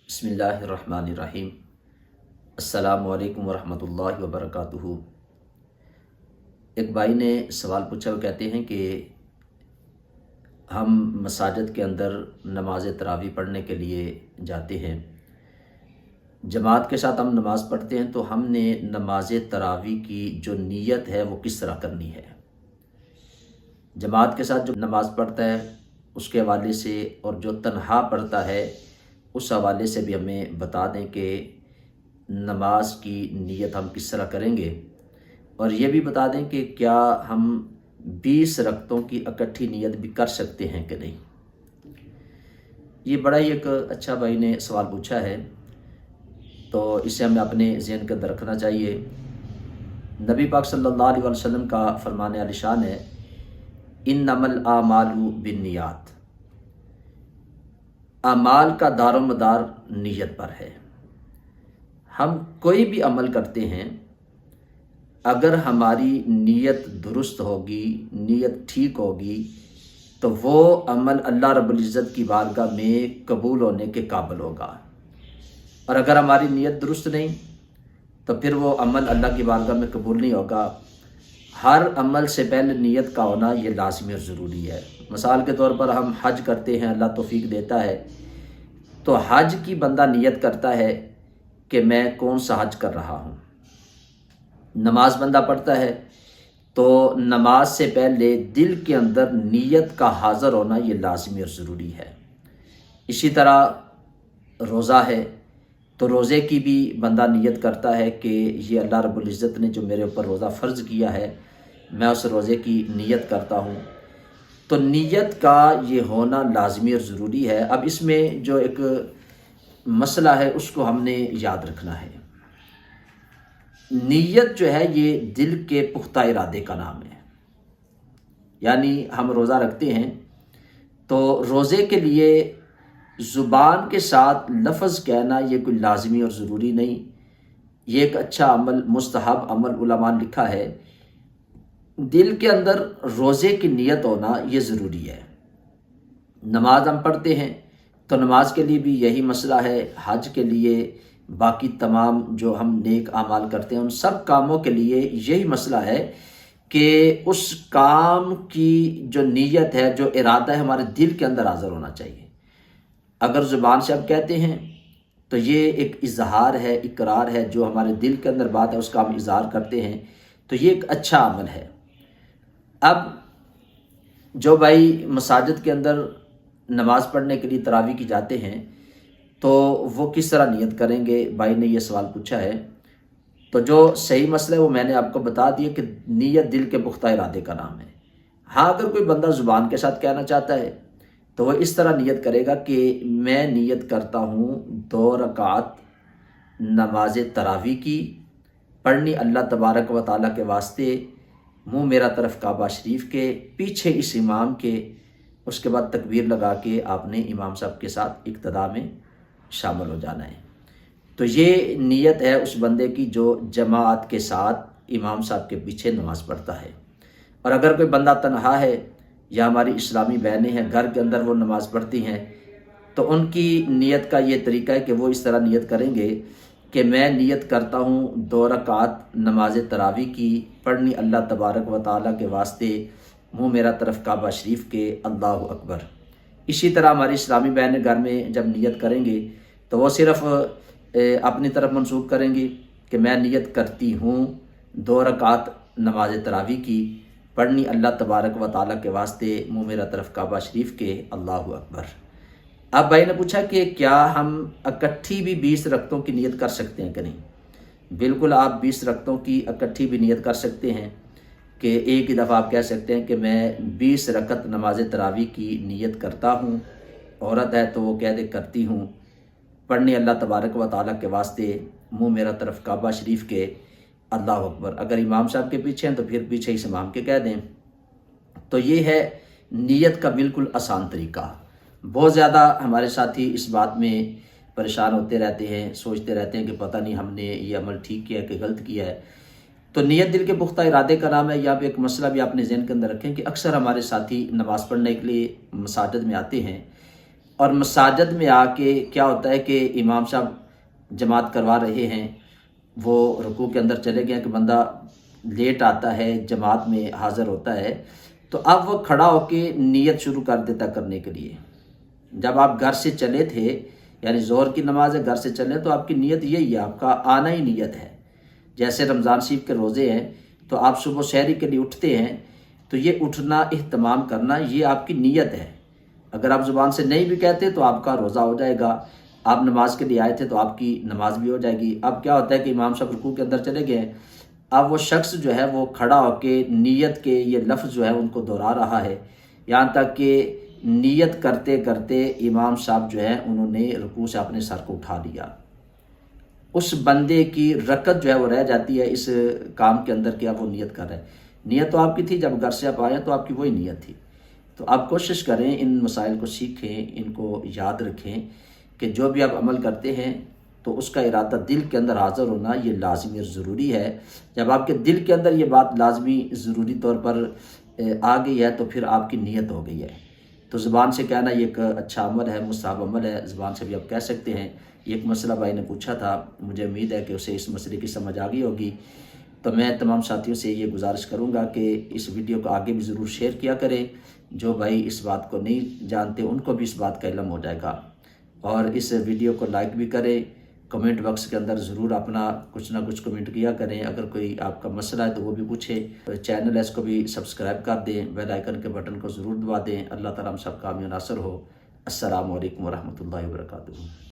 بسم اللہ الرحمن الرحیم۔ السلام علیکم ورحمۃ اللہ وبرکاتہ۔ ایک بھائی نے سوال پوچھا، وہ کہتے ہیں کہ ہم مساجد کے اندر نماز تراویح پڑھنے کے لیے جاتے ہیں، جماعت کے ساتھ ہم نماز پڑھتے ہیں، تو ہم نے نماز تراویح کی جو نیت ہے وہ کس طرح کرنی ہے؟ جماعت کے ساتھ جو نماز پڑھتا ہے اس کے حوالے سے، اور جو تنہا پڑھتا ہے اس حوالے سے بھی ہمیں بتا دیں کہ نماز کی نیت ہم کس طرح کریں گے، اور یہ بھی بتا دیں کہ کیا ہم 20 رکعتوں کی اکٹھی نیت بھی کر سکتے ہیں کہ نہیں۔ یہ بڑا ہی ایک اچھا بھائی نے سوال پوچھا ہے، تو اسے ہمیں اپنے ذہن کے اندر رکھنا چاہیے۔ نبی پاک صلی اللہ علیہ وسلم کا فرمان عالی شان ہے، انما الاعمال بالنیات، اعمال کا دار و مدار نیت پر ہے۔ ہم کوئی بھی عمل کرتے ہیں، اگر ہماری نیت درست ہوگی، نیت ٹھیک ہوگی، تو وہ عمل اللہ رب العزت کی بارگاہ میں قبول ہونے کے قابل ہوگا، اور اگر ہماری نیت درست نہیں تو پھر وہ عمل اللہ کی بارگاہ میں قبول نہیں ہوگا۔ ہر عمل سے پہلے نیت کا ہونا یہ لازمی اور ضروری ہے۔ مثال کے طور پر ہم حج کرتے ہیں، اللہ توفیق دیتا ہے، تو حج کی بندہ نیت کرتا ہے کہ میں کون سا حج کر رہا ہوں۔ نماز بندہ پڑھتا ہے تو نماز سے پہلے دل کے اندر نیت کا حاضر ہونا یہ لازمی اور ضروری ہے۔ اسی طرح روزہ ہے تو روزے کی بھی بندہ نیت کرتا ہے کہ یہ اللہ رب العزت نے جو میرے اوپر روزہ فرض کیا ہے، میں اس روزے کی نیت کرتا ہوں۔ تو نیت کا یہ ہونا لازمی اور ضروری ہے۔ اب اس میں جو ایک مسئلہ ہے اس کو ہم نے یاد رکھنا ہے۔ نیت جو ہے یہ دل کے پختہ ارادے کا نام ہے، یعنی ہم روزہ رکھتے ہیں تو روزے کے لیے زبان کے ساتھ لفظ کہنا یہ کوئی لازمی اور ضروری نہیں، یہ ایک اچھا عمل، مستحب عمل علماء نے لکھا ہے۔ دل کے اندر روزے کی نیت ہونا یہ ضروری ہے۔ نماز ہم پڑھتے ہیں تو نماز کے لیے بھی یہی مسئلہ ہے، حج کے لیے، باقی تمام جو ہم نیک اعمال کرتے ہیں ان سب کاموں کے لیے یہی مسئلہ ہے کہ اس کام کی جو نیت ہے، جو ارادہ ہے، ہمارے دل کے اندر حاضر ہونا چاہیے۔ اگر زبان سے اب کہتے ہیں تو یہ ایک اظہار ہے، اقرار ہے، جو ہمارے دل کے اندر بات ہے اس کا ہم اظہار کرتے ہیں، تو یہ ایک اچھا عمل ہے۔ اب جو بھائی مساجد کے اندر نماز پڑھنے کے لیے تراویح کی جاتے ہیں تو وہ کس طرح نیت کریں گے؟ بھائی نے یہ سوال پوچھا ہے، تو جو صحیح مسئلہ ہے وہ میں نے آپ کو بتا دیا کہ نیت دل کے پختہ ارادے کا نام ہے۔ ہاں، اگر کوئی بندہ زبان کے ساتھ کہنا چاہتا ہے تو وہ اس طرح نیت کرے گا کہ میں نیت کرتا ہوں 2 رکعت نماز تراویح کی، پڑھنی اللہ تبارک و تعالیٰ کے واسطے، منہ میرا طرف کعبہ شریف کے، پیچھے اس امام کے، اس کے بعد تکبیر لگا کے آپ نے امام صاحب کے ساتھ اقتداء میں شامل ہو جانا ہے۔ تو یہ نیت ہے اس بندے کی جو جماعت کے ساتھ امام صاحب کے پیچھے نماز پڑھتا ہے۔ اور اگر کوئی بندہ تنہا ہے، یا ہماری اسلامی بہنیں ہیں گھر کے اندر وہ نماز پڑھتی ہیں، تو ان کی نیت کا یہ طریقہ ہے کہ وہ اس طرح نیت کریں گے کہ میں نیت کرتا ہوں 2 رکعت نماز تراویح کی، پڑھنی اللہ تبارک و تعالیٰ کے واسطے، منہ میرا طرف کعبہ شریف کے، اللہ اکبر۔ اسی طرح ہماری اسلامی بہنیں گھر میں جب نیت کریں گے تو وہ صرف اپنی طرف منسوب کریں گی کہ میں نیت کرتی ہوں 2 رکعت نماز تراویح کی، پڑھنی اللہ تبارک و تعالیٰ کے واسطے، منہ میرا طرف کعبہ شریف کے، اللہ اکبر۔ اب بھائی نے پوچھا کہ کیا ہم اکٹھی بھی 20 رکعتوں کی نیت کر سکتے ہیں کہ نہیں؟ بالکل، آپ 20 رکعتوں کی اکٹھی بھی نیت کر سکتے ہیں کہ ایک ہی دفعہ آپ کہہ سکتے ہیں کہ میں 20 رکعت نماز تراویح کی نیت کرتا ہوں۔ عورت ہے تو وہ کہہ دے کرتی ہوں، پڑھنی اللہ تبارک و تعالیٰ کے واسطے، منہ میرا طرف کعبہ شریف کے، اللہ اکبر۔ اگر امام صاحب کے پیچھے ہیں تو پھر پیچھے اس امام کے کہہ دیں۔ تو یہ ہے نیت کا بالکل آسان طریقہ۔ بہت زیادہ ہمارے ساتھی اس بات میں پریشان ہوتے رہتے ہیں، سوچتے رہتے ہیں کہ پتہ نہیں ہم نے یہ عمل ٹھیک کیا ہے کہ غلط کیا ہے۔ تو نیت دل کے پختہ ارادے کا نام ہے۔ یہاں پہ ایک مسئلہ بھی آپ نے ذہن کے اندر رکھیں کہ اکثر ہمارے ساتھی نماز پڑھنے کے لیے مساجد میں آتے ہیں اور مساجد میں آ کے کیا ہوتا ہے کہ امام صاحب جماعت کروا رہے ہیں، وہ رکوع کے اندر چلے گئے کہ بندہ لیٹ آتا ہے جماعت میں حاضر ہوتا ہے، تو اب وہ کھڑا ہو کے نیت شروع کر دیتا کرنے کے لیے۔ جب آپ گھر سے چلے تھے، یعنی ظہر کی نماز ہے، گھر سے چلے تو آپ کی نیت یہی ہے، آپ کا آنا ہی نیت ہے۔ جیسے رمضان شریف کے روزے ہیں تو آپ صبح سحری کے لیے اٹھتے ہیں، تو یہ اٹھنا، اہتمام کرنا، یہ آپ کی نیت ہے۔ اگر آپ زبان سے نہیں بھی کہتے تو آپ کا روزہ ہو جائے گا۔ آپ نماز کے لیے آئے تھے تو آپ کی نماز بھی ہو جائے گی۔ اب کیا ہوتا ہے کہ امام صاحب رکوع کے اندر چلے گئے، اب وہ شخص جو ہے وہ کھڑا ہو کے نیت کے یہ لفظ جو ہے ان کو دہرا رہا ہے، یہاں تک کہ نیت کرتے کرتے امام صاحب جو ہے انہوں نے رکوع سے اپنے سر کو اٹھا لیا۔ اس بندے کی رکعت جو ہے وہ رہ جاتی ہے اس کام کے اندر کہ اب وہ نیت کر رہے ہیں۔ نیت تو آپ کی تھی، جب گھر سے آپ آئے تو آپ کی وہی نیت تھی۔ تو آپ کوشش کریں، ان مسائل کو سیکھیں، ان کو یاد رکھیں کہ جو بھی آپ عمل کرتے ہیں تو اس کا ارادہ دل کے اندر حاضر ہونا یہ لازمی اور ضروری ہے۔ جب آپ کے دل کے اندر یہ بات لازمی ضروری طور پر آ گئی ہے تو پھر آپ کی نیت ہو گئی ہے۔ تو زبان سے کہنا یہ ایک اچھا عمل ہے، مستحب عمل ہے، زبان سے بھی آپ کہہ سکتے ہیں۔ یہ ایک مسئلہ بھائی نے پوچھا تھا، مجھے امید ہے کہ اسے اس مسئلے کی سمجھ آ گئی ہوگی۔ تو میں تمام ساتھیوں سے یہ گزارش کروں گا کہ اس ویڈیو کو آگے بھی ضرور شیئر کیا کریں۔ جو بھائی اس بات کو نہیں جانتے ان کو بھی اس بات کا علم ہو جائے گا، اور اس ویڈیو کو لائک بھی کریں۔ کمنٹ باکس کے اندر ضرور اپنا کچھ نہ کچھ کمنٹ کیا کریں، اگر کوئی آپ کا مسئلہ ہے تو وہ بھی پوچھیں۔ چینل ہے اس کو بھی سبسکرائب کر دیں، بیل آئیکن کے بٹن کو ضرور دبا دیں۔ اللہ تعالیٰ ہم سب کا حامی و ناصر ہو۔ السلام علیکم ورحمۃ اللہ وبرکاتہ۔